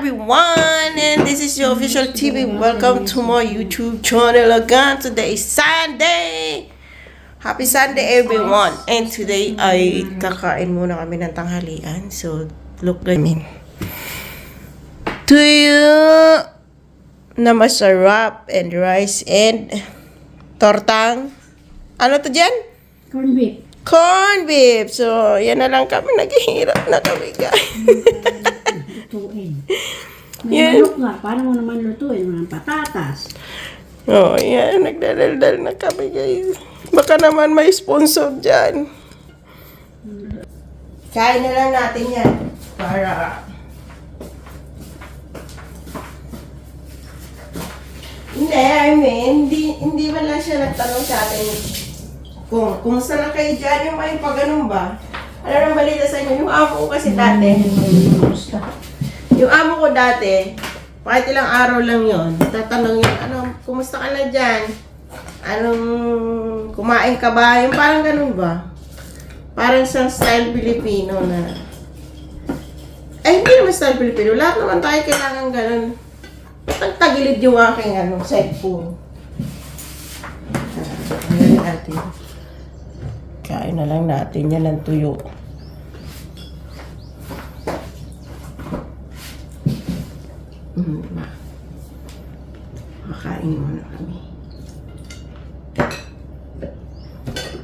everyone, and this is your official TV. Welcome to my YouTube channel again. Today is Sunday. Happy Sunday everyone. And today ay kakain muna kami ng tanghalian. So look at me. Tuyo na masarap and rice and tortang. Ano to dyan? Corn beef. Corn beef. So yan na lang kami. Naghihirap na kami guys. Lutuin. May manok nga. Paano mo naman lutuin? Mga patatas. Oh, yan. Nagdadaldal na kami, guys. Baka naman may sponsor dyan. Kain na lang natin yan. Para... Hindi man lang siya nagtanong sa atin kung kumusta na kayo dyan, yung may pag-ganun ba? Ano nang balita sa inyo? Yung amo ko kasi dati. Yung amo ko dati, kahit ilang araw lang yon, tatanong yun, kumusta ka na dyan? Kumain ka ba? Yung parang ganun ba? Parang sa style Pilipino na, hindi naman style Pilipino. Lahat naman tayo kailangan ganun. Tagilid yung aking cellphone. Kain na lang natin yan ng tuyo. Makain muna kami.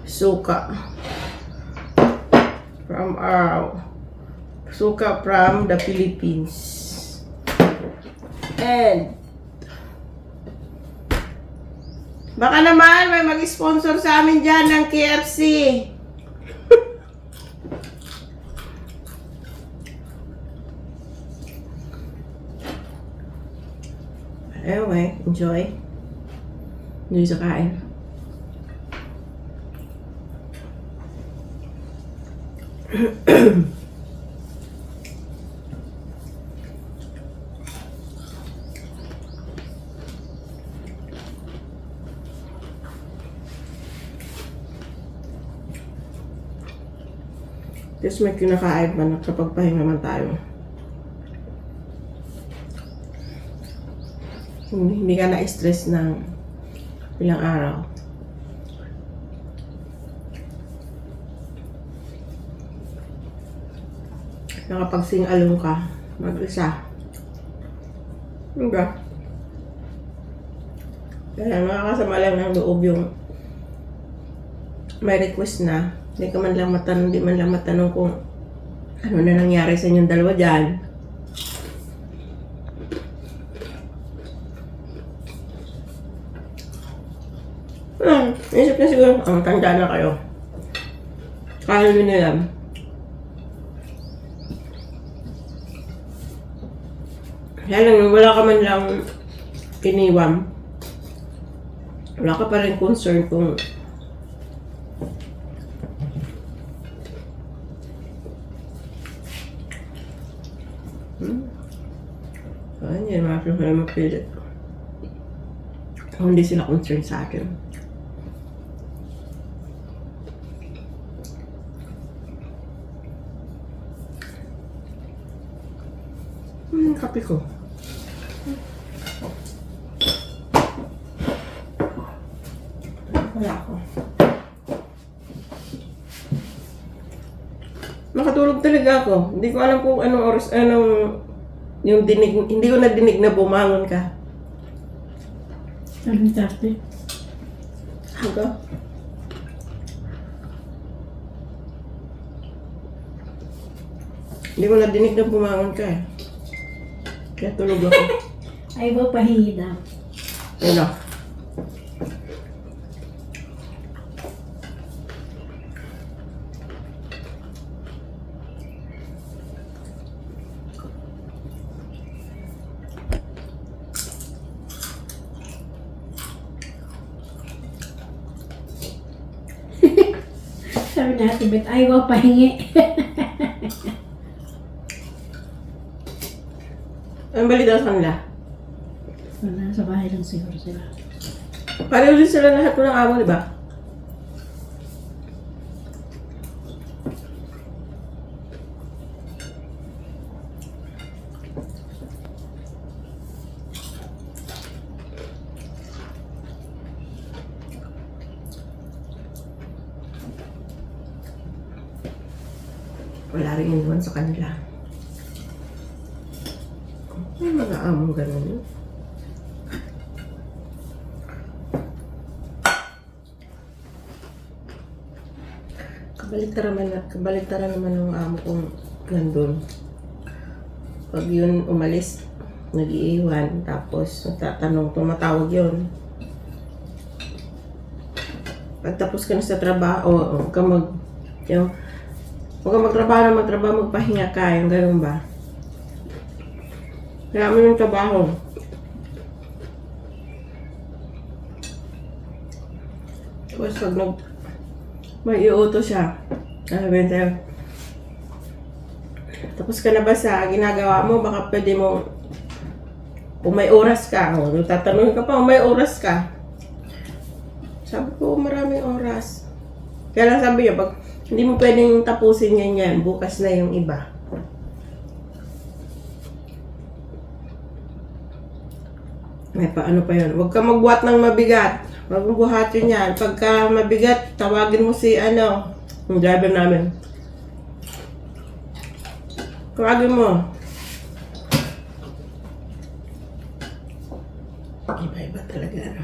Suka. Suka from the Philippines. And baka naman may mag-sponsor sa amin dyan ng KFC. Anyway, enjoy. Enjoy sa kain. Tapos may kinakain man, nakapagpahinga man tayo. Hindi ka na-stress ng ilang araw. Nakapag-sing-along ka, mag-isa. Diba? Kaya nakakasama lang ng loob yung may request na. Hindi ka man lang matanong, di man lang matanong kung ano na nangyari sa inyong dalawa dyan. Isip na siguro, tanda na kayo. Kaya nyo na yan. Kaya lang, wala ka man lang kiniwam. Wala ka pa rin concern kung yan, mga sila mapilit. Kung hindi sila concerned sa akin. Kape ko. Wala ako. Nakatulog talaga ako. Hindi ko alam kung anong oras, yung dinig, hindi ko na dinig na bumangon ka. Anong tarte? Ako? Hindi ko na dinig na bumangon ka eh. Kaya tulog ako. Ay, ba pahingi daw? Ano? Sabi natin, bet ayaw pahingi. Anong balita sa kanila? Wala, sa bahay lang siguro sila. Pareho din sila lahat ng amo, di ba? Wala rin inuwan sa kanila. May mga among ganun. Kabaligtaran naman ng amo kong nandun. Pag yun umalis, nag-iiwan, tapos nagtatanong, tumatawag yun. Pagtapos ka na sa trabaho, huwag ka magtrabaho, magpahinga ka, yung gano'n ba? Kaya mo yung trabaho. Tapos pag may iuto siya, sabihin tayo, tapos ka na ba sa ginagawa mo, baka pwede mo, kung may oras ka, tatanungin ka pa, kung may oras ka. Sabi ko, maraming oras. Kaya lang sabi niya, pag hindi mo pwedeng tapusin yan, bukas na yung iba. May paano pa yun, huwag ka magbuhat ng mabigat. Huwag mong buhatin yan. Pagka mabigat, tawagin mo si yung driver namin. Tawagin mo. Iba-iba talaga.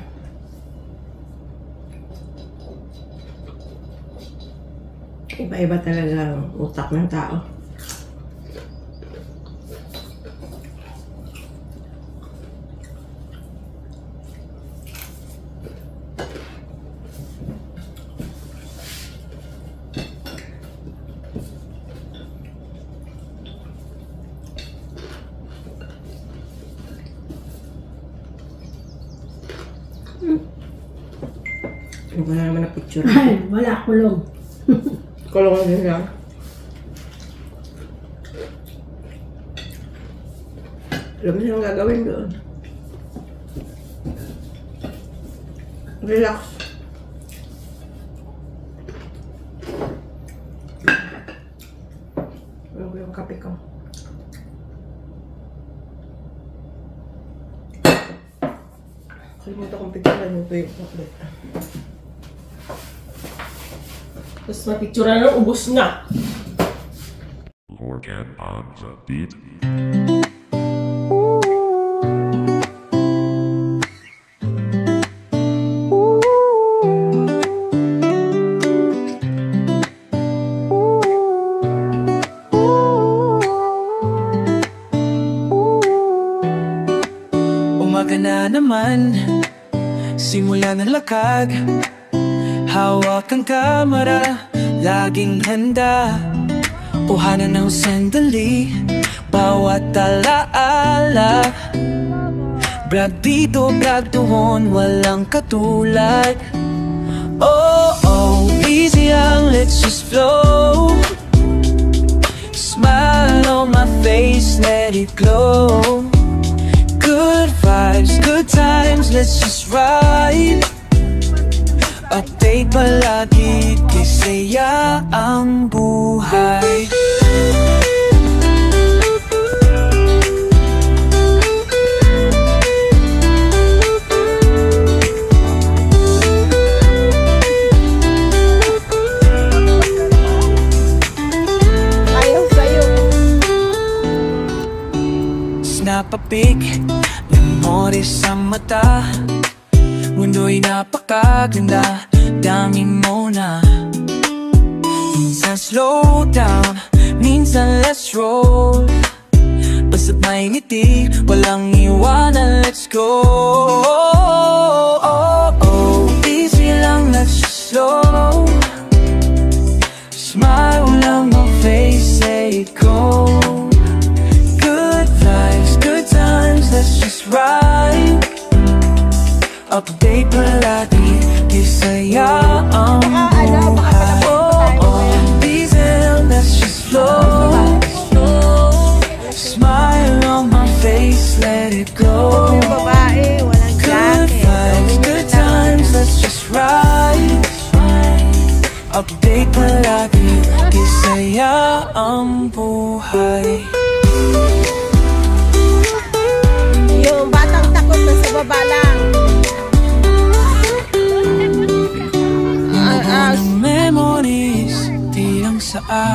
Iba-iba talaga ang utak ng tao. Wala naman na picture. Ay, wala, kulong. Kulong din lang. Alam mo siyang gagawin doon. Relax. Alam ko yung kape ko. Kalimutan kong picturean yung tuyo ko. Tapos mapicturean na, ubos na. Organ on the beat. Umaga na naman, simula ng lakad. Hawak ang kamera, laging handa. Kuhanan ng sandali, bawat alaala. Brag dito, brag doon, walang katulad. Oh, oh, easy lang, let's just flow. Smile on my face, let it glow. Good vibes, good times, let's just ride. Update palagi, kisaya ang buhay. Ayaw sa'yo. Snap a pic, memori sa mata. Mundo'y napakaganda, dami mo na. Minsan slow down, minsan let's roll. Basta't may ngiti, walang iwanan, let's go. Oh, oh, easy lang, let's just slow. Smile lang on face, say it go. Good vibes, good times, let's just ride. Update palagi, kisaya ang buhay. Oh, oh, diesel, let's just flow. Smile on my face, let it go. Good vibes, good times, let's just ride. Update palagi, kisaya ang buhay. Yung batang takot na sa baba lang. Memories, di lang sa akin.